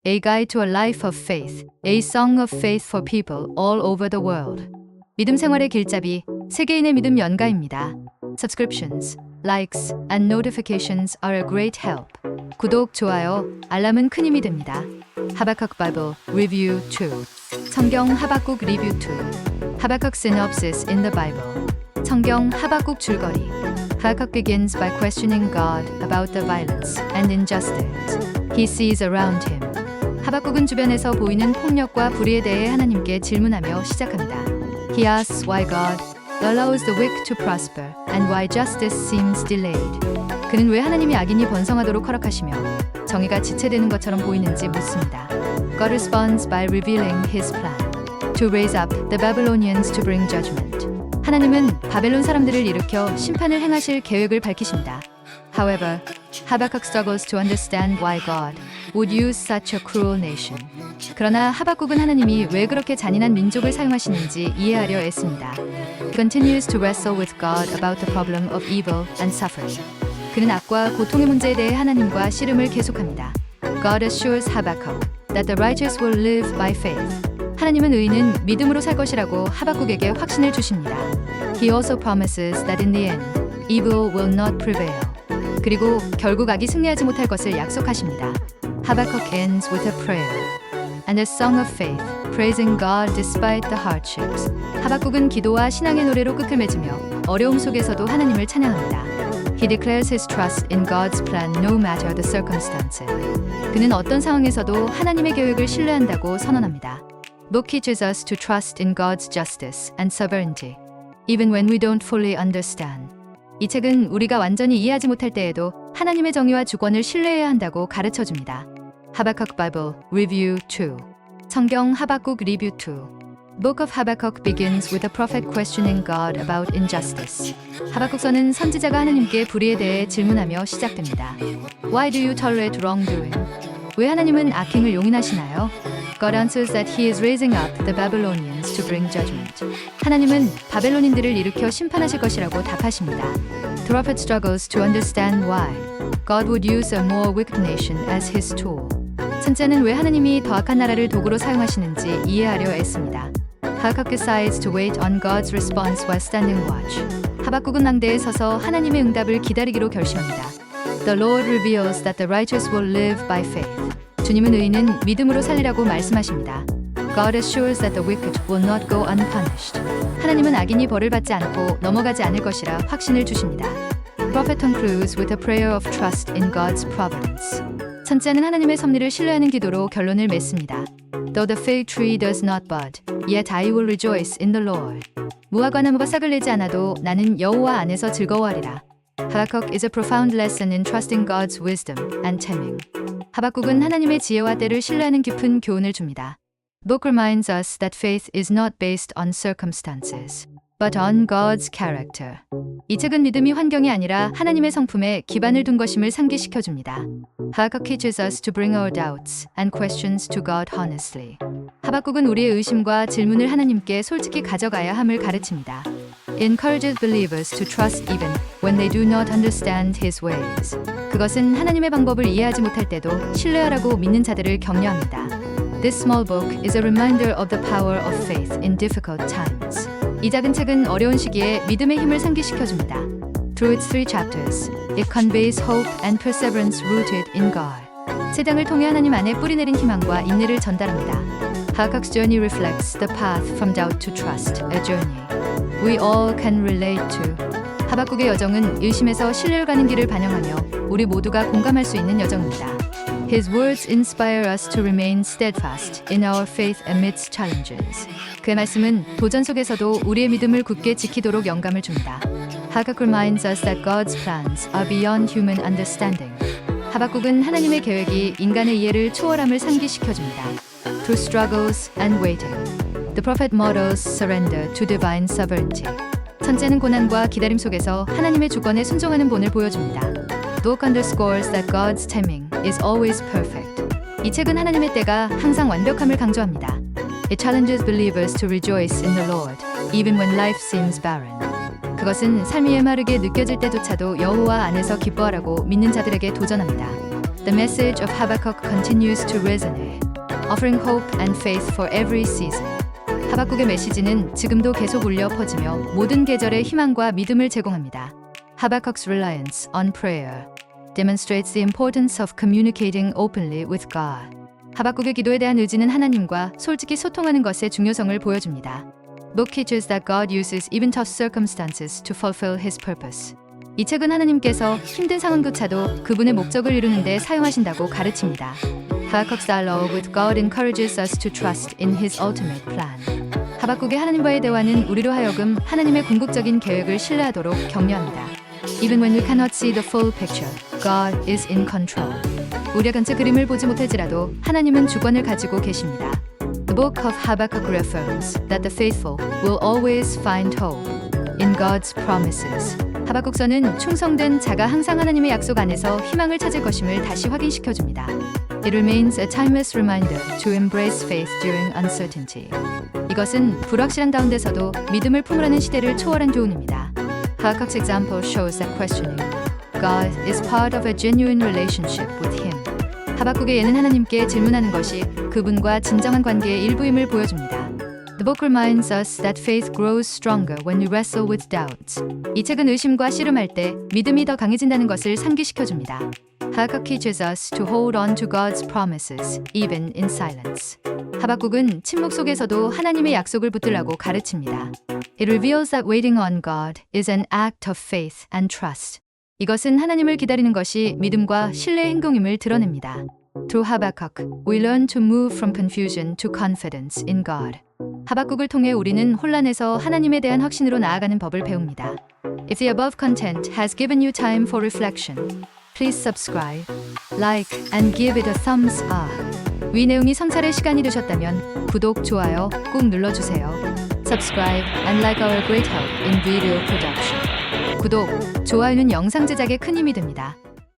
A Guide to a Life of Faith, A Song of Faith for People All Over the World. 믿음 생활의 길잡이, 세계인의 믿음 연가입니다. Subscriptions, likes, and notifications are a great help. 구독, 좋아요, 알람은 큰 힘이 됩니다. 하박국 Bible Review 2. 성경 하박국 리뷰 2. 하박국 Synopsis in the Bible. 성경 하박국 줄거리. Habakkuk begins by questioning God about the violence and injustice he sees around him. 하박국은 주변에서 보이는 폭력과 불의에 대해 하나님께 질문하며 시작합니다. He asks why God allows the wicked to prosper and why justice seems delayed. 그는 왜 하나님이 악인이 번성하도록 허락하시며 정의가 지체되는 것처럼 보이는지 묻습니다. God responds by revealing his plan to raise up the Babylonians to bring judgment. 하나님은 바벨론 사람들을 일으켜 심판을 행하실 계획을 밝히십니다. However, Habakkuk struggles to understand why God would use such a cruel nation. 그러나 하박국은 하나님이 왜 그렇게 잔인한 민족을 사용하시는지 이해하려 애씁니다. He continues to wrestle with God about the problem of evil and suffering. 그는 악과 고통의 문제에 대해 하나님과 씨름을 계속합니다. God assures Habakkuk that the righteous will live by faith. 하나님은 의인은 믿음으로 살 것이라고 하박국에게 확신을 주십니다. He also promises that in the end, evil will not prevail. 그리고 결국 악이 승리하지 못할 것을 약속하십니다. Habakkuk ends with a prayer and a song of faith, praising God despite the hardships. 하박국은 기도와 신앙의 노래로 끝을 맺으며 어려움 속에서도 하나님을 찬양합니다. He declares his trust in God's plan no matter the circumstances. 그는 어떤 상황에서도 하나님의 계획을 신뢰한다고 선언합니다. Book teaches us to trust in God's justice and sovereignty, even when we don't fully understand. 이 책은 우리가 완전히 이해하지 못할 때에도 하나님의 정의와 주권을 신뢰해야 한다고 가르쳐줍니다. 하박국 Bible Review 2. 성경 하박국 리뷰 2. Book of Habakkuk begins with a prophet questioning God about injustice. 하박국서는 선지자가 하나님께 불의에 대해 질문하며 시작됩니다. Why do you tolerate wrongdoing? 왜 하나님은 악행을 용인하시나요? God answers that he is raising up the Babylonians to bring judgment. 하나님은 바벨론인들을 일으켜 심판하실 것이라고 답하십니다. The prophet struggles to understand why God would use a more wicked nation as his tool. 선지자는 왜 하나님이 더 악한 나라를 도구로 사용하시는지 이해하려 애씁니다. Habakkuk decides to wait on God's response while standing watch. 하박국은 낭대에 서서 하나님의 응답을 기다리기로 결심합니다. The Lord reveals that the righteous will live by faith. 주님은 의인은 믿음으로 살리라고 말씀하십니다. God assures that the wicked will not go unpunished. 하나님은 악인이 벌을 받지 않고 넘어가지 않을 것이라 확신을 주십니다. The prophet concludes with a prayer of trust in God's providence. 선지자는 하나님의 섭리를 신뢰하는 기도로 결론을 맺습니다. Though the fig tree does not bud, yet I will rejoice in the Lord. 무화과나무가 싹을 내지 않아도 나는 여호와 안에서 즐거워하리라. Habakkuk is a profound lesson in trusting God's wisdom and timing. 하박국은 하나님의 지혜와 때를 신뢰하는 깊은 교훈을 줍니다. Book reminds us that faith is not based on circumstances, but on God's character. 이 책은 믿음이 환경이 아니라 하나님의 성품에 기반을 둔 것임을 상기시켜줍니다. Habakkuk teaches us to bring our doubts and questions to God honestly. 하박국은 우리의 의심과 질문을 하나님께 솔직히 가져가야 함을 가르칩니다. Encourages believers to trust even when they do not understand his ways. 그것은 하나님의 방법을 이해하지 못할 때도 신뢰하라고 믿는 자들을 격려합니다. This small book is a reminder of the power of faith in difficult times. 이 작은 책은 어려운 시기에 믿음의 힘을 상기시켜줍니다. Through its 3 chapters, it conveys hope and perseverance rooted in God. 세 장을 통해 하나님 안에 뿌리내린 희망과 인내를 전달합니다. Habakkuk's journey reflects the path from doubt to trust, a journey we all can relate to. 하박국의 여정은 의심에서 신뢰를 가는 길을 반영하며 우리 모두가 공감할 수 있는 여정입니다. His words inspire us to remain steadfast in our faith amidst challenges. 그의 말씀은 도전 속에서도 우리의 믿음을 굳게 지키도록 영감을 줍니다. Habakkuk reminds us that God's plans are beyond human understanding. 하박국은 하나님의 계획이 인간의 이해를 초월함을 상기시켜줍니다. Through struggles and waiting, the prophet models surrender to divine sovereignty. 선지자는 고난과 기다림 속에서 하나님의 주권에 순종하는 본을 보여줍니다. The book underscores that God's timing is always perfect. 이 책은 하나님의 때가 항상 완벽함을 강조합니다. It challenges believers to rejoice in the Lord, even when life seems barren. 그것은 삶이 메마르게 느껴질 때조차도 여호와 안에서 기뻐하라고 믿는 자들에게 도전합니다. the message of Habakkuk continues to resonate, offering hope and faith for every season. 하박국의 메시지는 지금도 계속 울려 퍼지며 모든 계절의 희망과 믿음을 제공합니다. Habakkuk's reliance on prayer demonstrates the importance of communicating openly with God. 하박국의 기도에 대한 의지는 하나님과 솔직히 소통하는 것의 중요성을 보여줍니다. Book teaches that God uses even tough circumstances to fulfill His purpose. 이 책은 하나님께서 힘든 상황조차도 그분의 목적을 이루는 데 사용하신다고 가르칩니다. Habakkuk's dialogue with God encourages us to trust in His ultimate plan. 하박국의 하나님과의 대화는 우리로 하여금 하나님의 궁극적인 계획을 신뢰하도록 격려합니다. Even when we cannot see the full picture, God is in control. 우리가 전체 그림을 보지 못할지라도 하나님은 주권을 가지고 계십니다. The book of Habakkuk reaffirms that the faithful will always find hope in God's promises. 하박국서는 충성된 자가 항상 하나님의 약속 안에서 희망을 찾을 것임을 다시 확인시켜줍니다. It remains a timeless reminder to embrace faith during uncertainty. 이것은 불확실한 가운데서도 믿음을 품으라는 시대를 초월한 교훈입니다. Habakkuk's example shows that questioning God is part of a genuine relationship with Him. 하박국의 예는 하나님께 질문하는 것이 그분과 진정한 관계의 일부임을 보여줍니다. The book reminds us that faith grows stronger when we wrestle with doubts. 이 책은 의심과 씨름할 때 믿음이 더 강해진다는 것을 상기시켜줍니다. Habakkuk teaches us to hold on to God's promises, even in silence. 하박국은 침묵 속에서도 하나님의 약속을 붙들라고 가르칩니다. It reveals that waiting on God is an act of faith and trust. 이것은 하나님을 기다리는 것이 믿음과 신뢰의 행동임을 드러냅니다. Through Habakkuk, we learn to move from confusion to confidence in God. 하박국을 통해 우리는 혼란에서 하나님에 대한 확신으로 나아가는 법을 배웁니다. If the above content has given you time for reflection, please subscribe, like, and give it a thumbs up. 위 내용이 성찰의 시간이 되셨다면 구독, 좋아요 꼭 눌러주세요. Subscribe and like our great help in video production. 구독, 좋아요는 영상 제작에 큰 힘이 됩니다.